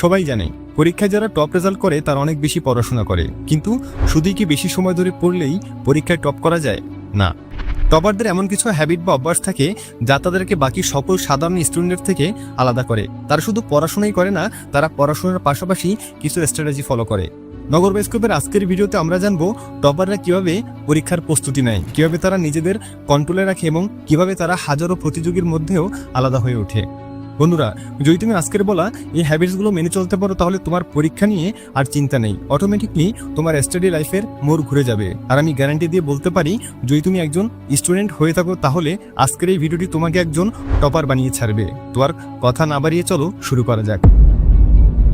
সবাই জানে পরীক্ষায় যারা টপ রেজাল্ট করে তারা অনেক বেশি পড়াশোনা করে, কিন্তু শুধুই কি বেশি সময় ধরে পড়লেই পরীক্ষায় টপ করা যায়? না। টপারদের এমন কিছু হ্যাবিট বা অভ্যাস থাকে যা তাদেরকে বাকি সকল সাধারণ স্টুডেন্টের থেকে আলাদা করে। তারা শুধু পড়াশোনাই করে না, তারা পড়াশোনার পাশাপাশি কিছু স্ট্র্যাটেজি ফলো করে। নগর বায়োস্কোপের আজকের ভিডিওতে আমরা জানবো টপাররা কিভাবে পরীক্ষার প্রস্তুতি নেয়, কিভাবে তারা নিজেদের কন্ট্রোলে রাখে এবং কিভাবে তারা হাজারো প্রতিযোগীর মধ্যেও আলাদা হয়ে ওঠে। বন্ধুরা, যদি তুমি আজকের বলা এই হ্যাবিটসগুলো মেনে চলতে পারো তাহলে তোমার পরীক্ষা নিয়ে আর চিন্তা নেই, অটোমেটিকলি তোমার স্টাডি লাইফের মোড় ঘুরে যাবে। আর আমি গ্যারান্টি দিয়ে বলতে পারি, যদি তুমি একজন স্টুডেন্ট হয়ে থাকো তাহলে আজকের এই ভিডিওটি তোমাকে একজন টপার বানিয়ে ছাড়বে। তো আর কথা না বাড়িয়ে চলো শুরু করা যাক।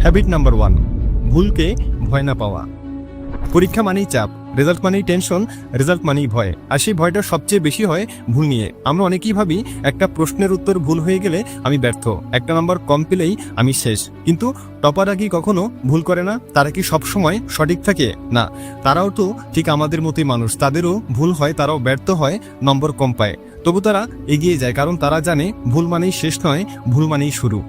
হ্যাবিট নাম্বার 1, ভুলকে ভয় না পাওয়া। পরীক্ষা মানেই চাপ, রেজাল্ট মানেই টেনশন, রেজাল্ট মানেই ভয়। আর সেই ভয়টা সবচেয়ে বেশি হয় ভুল নিয়ে। আমরা অনেকেই ভাবি একটা প্রশ্নের উত্তর ভুল হয়ে গেলে আমি ব্যর্থ, একটা নাম্বার কম পেলেই আমি শেষ। কিন্তু টপাররা কি কখনো ভুল করে না? তারা কি সবসময় সঠিক থাকে? না, তারাও তো ঠিক আমাদের মতোই মানুষ, তাদেরও ভুল হয়, তারাও ব্যর্থ হয়, নম্বর কম পায়। তবু তারা এগিয়ে যায়, কারণ তারা জানে ভুল মানেই শেষ নয়, ভুল মানেই শুরু।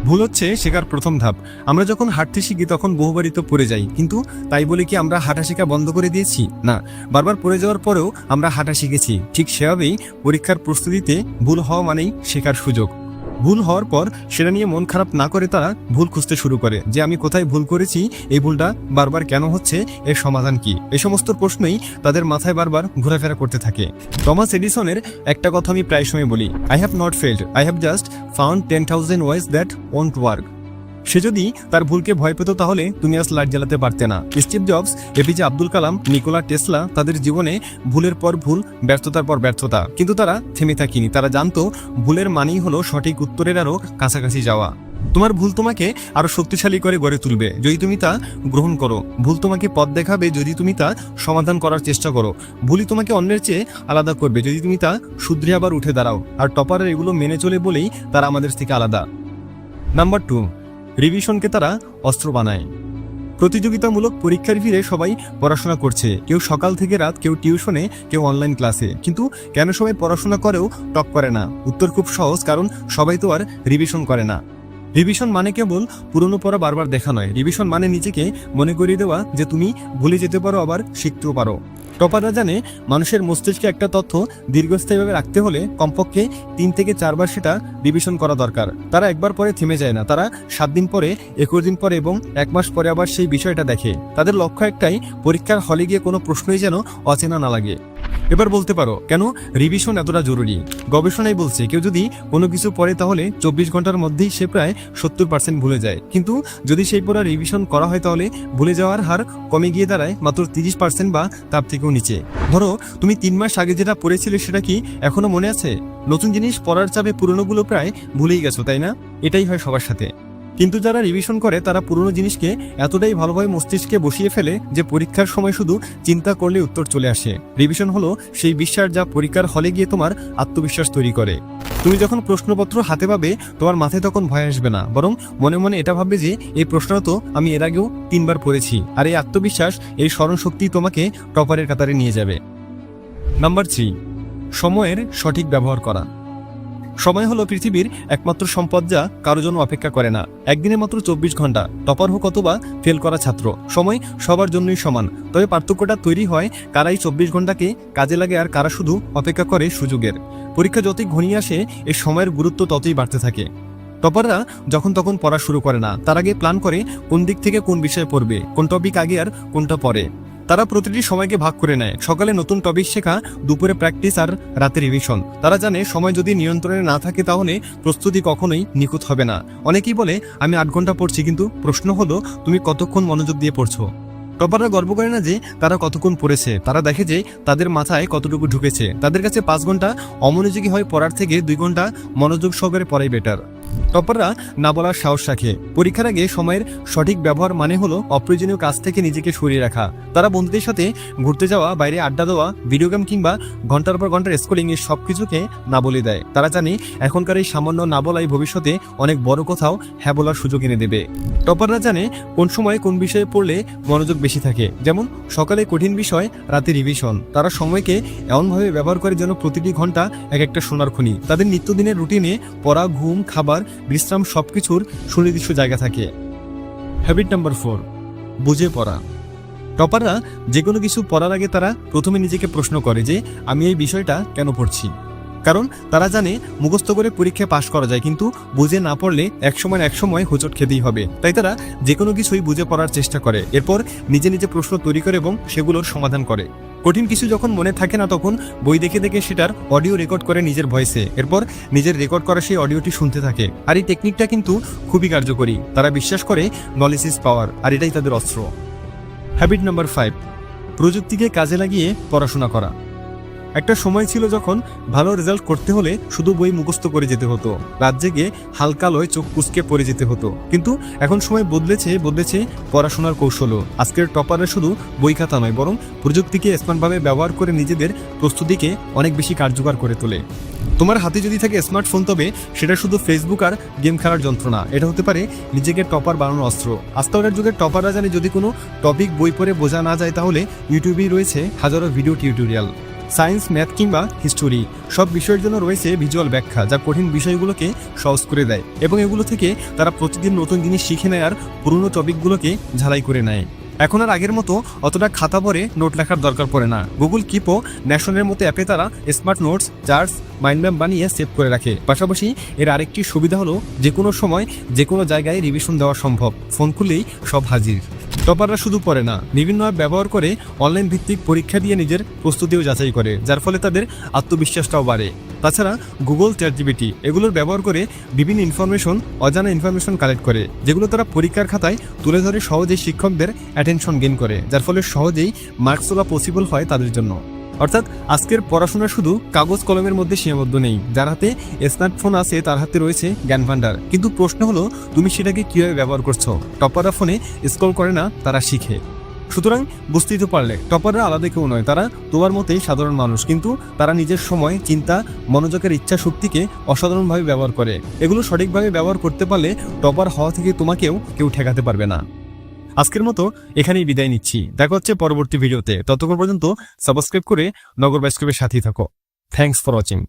ভুল হচ্ছে শেখার প্রথম ধাপ। আমরা যখন হাঁটতে শিখি তখন বহুবারই তো পড়ে যাই, কিন্তু তাই বলে কি আমরা হাঁটা শেখা বন্ধ করে দিয়েছি? না, বারবার পড়ে যাওয়ার পরেও আমরা হাঁটা শিখেছি। ঠিক সেভাবেই পরীক্ষার প্রস্তুতিতে ভুল হওয়া মানেই শেখার সুযোগ। ভুল হওয়ার পর সেটা নিয়ে মন খারাপ না করে তারা ভুল খুঁজতে শুরু করে, যে আমি কোথায় ভুল করেছি, এই ভুলটা বারবার কেন হচ্ছে, এর সমাধান কি? এই সমস্ত প্রশ্নই তাদের মাথায় বারবার ঘোরাফেরা করতে থাকে। টমাস এডিসনের একটা কথা আমি প্রায় সময় বলি, I have not failed, I have just found 10,000 ways that won't work. সে যদি তার ভুলকে ভয় পেত তাহলে তুমি আজ লাইট জ্বালাতে পারতে না। Steve jobs, APJ Abdul Kalam, Nikola Tesla, তাদের জীবনে ভুলের পর ভুল, ব্যর্থতার পর ব্যর্থতা, কিন্তু তারা থেমে থাকেনি। তারা জানতো ভুলের মানেই হলো সঠিক উত্তরের আরও কাছাকাছি যাওয়া। তোমার ভুল তোমাকে আরো শক্তিশালী করে গড়ে তুলবে যদি তুমি তা গ্রহণ করো। ভুল তোমাকে পথ দেখাবে যদি তুমি তা সমাধান করার চেষ্টা করো। ভুলই তোমাকে অন্যের চেয়ে আলাদা করবে যদি তুমি তা শুধরে আবার উঠে দাঁড়াও। আর টপারের এগুলো মেনে চলে বলেই তারা আমাদের থেকে আলাদা। নাম্বার 2, রিভিশনকে তারা অস্ত্র বানায়। প্রতিযোগিতামূলক পরীক্ষার ভিড়ে সবাই পড়াশোনা করছে, কেউ সকাল থেকে রাত, কেউ টিউশনে, কেউ অনলাইন ক্লাসে। কিন্তু কেন সবাই পড়াশোনা করেও টপ করে না? উত্তর খুব সহজ, কারণ সবাই তো আর রিভিশন করে না। রিভিশন মানে কেবল পুরনো পড়া বারবার দেখা নয়, রিভিশন মানে নিজেকে মনে করিয়ে দেওয়া যে তুমি ভুলে যেতে পারো, আবার শিখতেও পারো। টপাররা জানে মানুষের মস্তিষ্কে একটা তথ্য দীর্ঘস্থায়ীভাবে রাখতে হলে কমপক্ষে 3 থেকে 4 বার সেটা রিভিশন করা দরকার। তারা একবার পরে থেমে যায় না, তারা 7 দিন পরে, 21 দিন পরে এবং 1 মাস পরে আবার সেই বিষয়টা দেখে। তাদের লক্ষ্য একটাই, পরীক্ষার হলে গিয়ে কোনো প্রশ্নই যেন অচেনা না লাগে। এবার বলতে পারো কেন রিভিশন এতটা জরুরি? গবেষণাই বলছে কেউ যদি কোনো কিছু পড়ে তাহলে 24 ঘন্টার মধ্যেই সে প্রায় 70% ভুলে যায়। কিন্তু যদি সেই পড়া রিভিশন করা হয় তাহলে ভুলে যাওয়ার হার কমে গিয়ে দাঁড়ায় মাত্র 30% বা তার থেকেও নিচে। ধরো তুমি 3 মাস আগে যেটা পড়েছিলে সেটা কি এখনো মনে আছে? নতুন জিনিস পড়ার চাপে পুরনোগুলো প্রায় ভুলেই গেছো, তাই না? এটাই হয় সবার সাথে। কিন্তু যারা রিভিশন করে তারা পুরনো জিনিসকে এতটাই ভালোভাবে মস্তিষ্কে বসিয়ে ফেলে যে পরীক্ষার সময় শুধু চিন্তা করলে উত্তর চলে আসে। রিভিশন হলো সেই বিশ্বাস যা পরীক্ষার হলে গিয়ে তোমার আত্মবিশ্বাস তৈরি করে। তুমি যখন প্রশ্নপত্র হাতে পাবে তোমার মাথায় তখন ভয় আসবে না, বরং মনে মনে এটা ভাববে যে এই প্রশ্নটা তো আমি এর আগেও 3 বার পড়েছি। আর এই আত্মবিশ্বাস, এই স্মরণশক্তি তোমাকে টপারের কাতারে নিয়ে যাবে। নাম্বার 3, সময়ের সঠিক ব্যবহার করা। সময় হলো পৃথিবীর একমাত্র সম্পদ যা কারো জন্য অপেক্ষা করে না। একদিনে মাত্র 24 ঘন্টা। টপার হোক অথবা ফেল করা ছাত্র, সময় সবার জন্যই সমান। তবে পার্থক্যটা তৈরি হয় কারাই 24 ঘন্টাকে কাজে লাগে আর কারা শুধু অপেক্ষা করে সুযোগের। পরীক্ষা যতই ঘনিয়ে আসে এই সময়ের গুরুত্ব ততই বাড়তে থাকে। টপাররা যখন তখন পড়া শুরু করে না, তার আগে প্ল্যান করে কোন দিক থেকে কোন বিষয়ে পড়বে, কোন টপিক আগে আর কোনটা পরে। তারা প্রতিটি সময়কে ভাগ করে নেয়, সকালে নতুন টপিক শেখা, দুপুরে প্র্যাকটিস আর রাতে রিভিশন। তারা জানে সময় যদি নিয়ন্ত্রণে না থাকে তাহলে প্রস্তুতি কখনোই নিখুঁত হবে না। অনেকেই বলে আমি 8 ঘন্টা পড়ছি, কিন্তু প্রশ্ন হলো তুমি কতক্ষণ মনোযোগ দিয়ে পড়ছো? টপাররা গর্ব করে না যে তারা কতক্ষণ পড়েছে, তারা দেখে যে তাদের মাথায় কতটুকু ঢুকেছে। তাদের কাছে 5 ঘন্টা অমনোযোগী হয়ে পড়ার থেকে 2 ঘন্টা মনোযোগ সহকারে পড়াই বেটার। টপাররা না বলার সাহস রাখে। পরীক্ষার আগে সময়ের সঠিক ব্যবহার মানে হলো অপ্রয়োজনীয় কাজ থেকে নিজেকে সরিয়ে রাখা। তারা বন্ধুদের সাথে ঘুরতে যাওয়া, বাইরে আড্ডা দেওয়া, ভিডিও গেম কিংবা ঘন্টার পর ঘন্টার স্ক্রলিং এর সবকিছুকে না বলে দেয়। তারা জানে এখনকার এই সামান্য না বলাই ভবিষ্যতে অনেক বড় কোথাও হ্যাঁ বলার সুযোগ এনে দেবে। টপাররা জানে কোন সময় কোন বিষয়ে পড়লে মনোযোগ বেশি থাকে, যেমন সকালে কঠিন বিষয়, রাতে রিভিশন। তারা সময়কে এমনভাবে ব্যবহার করে যেন প্রতিটি ঘন্টা এক একটা সোনার খনি। তাদের নিত্যদিনের রুটিনে পড়া, ঘুম, খাবার, বিশ্রাম সবকিছুর সুনির্দিষ্ট জায়গা থাকে। হ্যাবিট নাম্বার 4, বুঝে পড়া। টপাররা যে কোনো কিছু পড়ার আগে তারা প্রথমে নিজেকে প্রশ্ন করে যে আমি এই বিষয়টা কেন পড়ছি। কারণ তারা জানে মুখস্থ করে পরীক্ষায় পাশ করা যায়, কিন্তু বুঝে না পড়লে একসময় হোঁচট খেতেই হবে। তাই তারা যে কোনো কিছুই বুঝে পড়ার চেষ্টা করে, এরপর নিজে নিজে প্রশ্ন তৈরি করে এবং সেগুলোর সমাধান করে। কঠিন কিছু যখন মনে থাকে না, তখন বই দেখে দেখে সেটার অডিও রেকর্ড করে নিজের ভয়েসে, এরপর নিজের রেকর্ড করা সেই অডিওটি শুনতে থাকে। আর এই টেকনিকটা কিন্তু খুবই কার্যকরী। তারা বিশ্বাস করে নলেজ ইজ পাওয়ার, আর এটাই তাদের অস্ত্র। হ্যাবিট নাম্বার 5, প্রযুক্তিকে কাজে লাগিয়ে পড়াশোনা করা। একটা সময় ছিল যখন ভালো রেজাল্ট করতে হলে শুধু বই মুখস্থ করে যেতে হতো, রাত জেগে হালকা লয় চোখ কুঁচকে পড়ে যেতে হতো। কিন্তু এখন সময় বদলেছে পড়াশোনার কৌশলও। আজকের টপাররা শুধু বই খাতা নয়, বরং প্রযুক্তিকে স্মার্টভাবে ব্যবহার করে নিজেদের প্রস্তুতিকে অনেক বেশি কার্যকর করে তোলে। তোমার হাতে যদি থাকে স্মার্টফোন, তবে সেটা শুধু ফেসবুক আর গেম খেলার যন্ত্র না, এটা হতে পারে নিজেকে টপার বানানোর অস্ত্র। আজকালকার যুগের টপাররা জানে যদি কোনো টপিক বই পড়ে বোঝা না যায়, তাহলে ইউটিউবেই রয়েছে হাজারো ভিডিও টিউটোরিয়াল। সায়েন্স, ম্যাথ কিংবা হিস্টোরি সব বিষয়ের জন্য রয়েছে ভিজুয়াল ব্যাখ্যা, যা কঠিন বিষয়গুলোকে সহজ করে দেয়। এবং এগুলো থেকে তারা প্রতিদিন নতুন জিনিস শিখে নেয় আর পুরনো টপিকগুলোকে ঝালাই করে নেয়। এখন আর আগের মতো অতটা খাতা পড়ে নোট লেখার দরকার পড়ে না। গুগল কিপ ও ন্যাশনের মতো অ্যাপে তারা smart notes, charts, mind map বানিয়ে সেভ করে রাখে। পাশাপাশি এর আরেকটি সুবিধা হলো যে কোনো সময় যে কোনো জায়গায় রিভিশন দেওয়া সম্ভব। ফোন খুললেই সব হাজির। টপাররা শুধু পড়ে না, বিভিন্ন অ্যাপ ব্যবহার করে অনলাইন ভিত্তিক পরীক্ষা দিয়ে নিজের প্রস্তুতিও যাচাই করে, যার ফলে তাদের আত্মবিশ্বাসটাও বাড়ে। তাছাড়া গুগল, চ্যাটজিপিটি এগুলোর ব্যবহার করে বিভিন্ন অজানা ইনফরমেশন কালেক্ট করে, যেগুলো তারা পরীক্ষার খাতায় তুলে ধরে সহজেই শিক্ষকদের অ্যাটেনশন গেইন করে, যার ফলে সহজেই মার্কস তোলা পসিবল হয় তাদের জন্য। অর্থাৎ আজকের পড়াশোনা শুধু কাগজ কলমের মধ্যে সীমাবদ্ধ নেই। যার হাতে স্মার্টফোন আছে তার হাতে রয়েছে জ্ঞান ভান্ডার, কিন্তু প্রশ্ন হলো তুমি সেটাকে কিভাবে ব্যবহার করছো। টপাররা ফোনে স্ক্রল করে না, তারা শিখে। সুতরাং বুঝতেই তো পারলে টপাররা আলাদা কেউ নয়, তারা তোমার মতোই সাধারণ মানুষ, কিন্তু তারা নিজের সময়, চিন্তা, মনোযোগের ইচ্ছা শক্তিকে অসাধারণভাবে ব্যবহার করে। এগুলো সঠিকভাবে ব্যবহার করতে পারলে টপার হওয়া থেকে তোমাকেও কেউ ঠেকাতে পারবে না। আজকের মতো এখানেই বিদায় নিচ্ছি। দেখা হচ্ছে পরবর্তী ভিডিওতে। ততক্ষণ পর্যন্ত সাবস্ক্রাইব করে নগর বাইস্কোপের সাথেই থাকো। Thanks for watching.